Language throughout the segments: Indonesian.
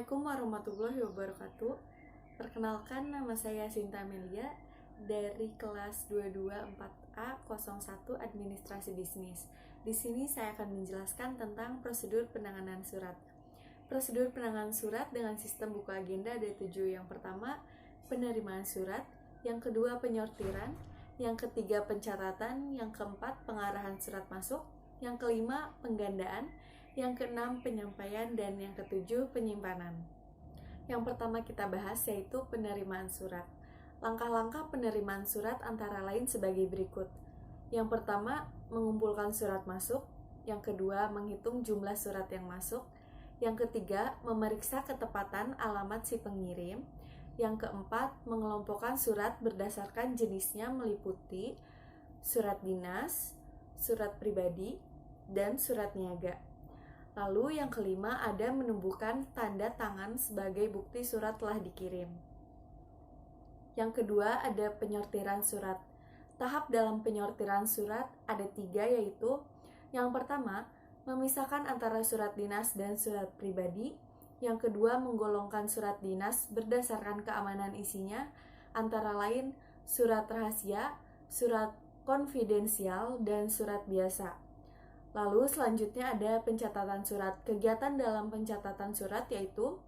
Assalamualaikum warahmatullahi wabarakatuh. Perkenalkan, nama saya Sinta Amelia dari kelas 224A01 Administrasi Bisnis. Di sini saya akan menjelaskan tentang prosedur penanganan surat. Prosedur penanganan surat dengan sistem buku agenda ada 7. Yang pertama, penerimaan surat. Yang kedua, penyortiran. Yang ketiga, pencatatan. Yang keempat, pengarahan surat masuk. Yang kelima, penggandaan. Yang keenam, penyampaian. Dan yang ketujuh, penyimpanan. Yang pertama kita bahas yaitu penerimaan surat. Langkah-langkah penerimaan surat antara lain sebagai berikut. Yang pertama, mengumpulkan surat masuk. Yang kedua, menghitung jumlah surat yang masuk. Yang ketiga, memeriksa ketepatan alamat si pengirim. Yang keempat, mengelompokkan surat berdasarkan jenisnya meliputi surat dinas, surat pribadi, dan surat niaga. Lalu yang kelima ada menumbuhkan tanda tangan sebagai bukti surat telah dikirim. Yang kedua ada penyortiran surat. Tahap dalam penyortiran surat ada 3, yaitu yang pertama, memisahkan antara surat dinas dan surat pribadi. Yang kedua, menggolongkan surat dinas berdasarkan keamanan isinya, antara lain surat rahasia, surat konfidensial, dan surat biasa. Lalu selanjutnya ada pencatatan surat. Kegiatan dalam pencatatan surat yaitu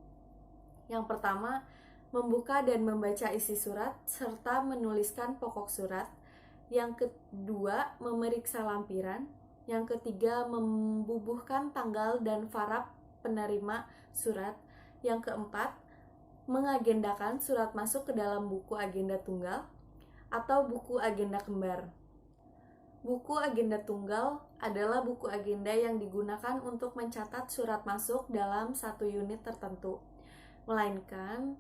yang pertama, membuka dan membaca isi surat serta menuliskan pokok surat. Yang kedua, memeriksa lampiran. Yang ketiga, membubuhkan tanggal dan farap penerima surat. Yang keempat, mengagendakan surat masuk ke dalam buku agenda tunggal atau buku agenda kembar. Buku agenda tunggal adalah buku agenda yang digunakan untuk mencatat surat masuk dalam satu unit tertentu. Melainkan,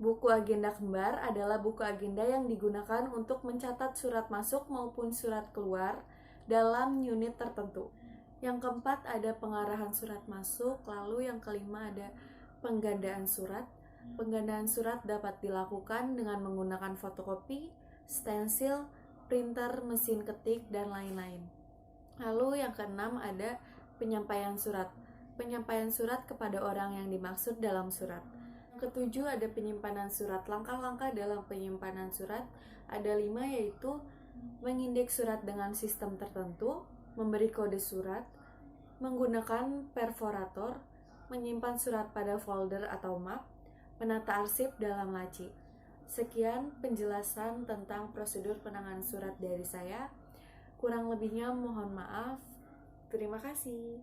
buku agenda kembar adalah buku agenda yang digunakan untuk mencatat surat masuk maupun surat keluar dalam unit tertentu. Yang keempat ada pengarahan surat masuk, lalu yang kelima ada penggandaan surat. Penggandaan surat dapat dilakukan dengan menggunakan fotokopi, stensil, printer, mesin ketik, dan lain-lain. Lalu yang keenam ada penyampaian surat. Penyampaian surat kepada orang yang dimaksud dalam surat. Yang ketujuh ada penyimpanan surat. Langkah-langkah dalam penyimpanan surat ada 5, yaitu mengindeks surat dengan sistem tertentu, memberi kode surat, menggunakan perforator, menyimpan surat pada folder atau map, menata arsip dalam laci. Sekian penjelasan tentang prosedur penanganan surat dari saya. Kurang lebihnya mohon maaf. Terima kasih.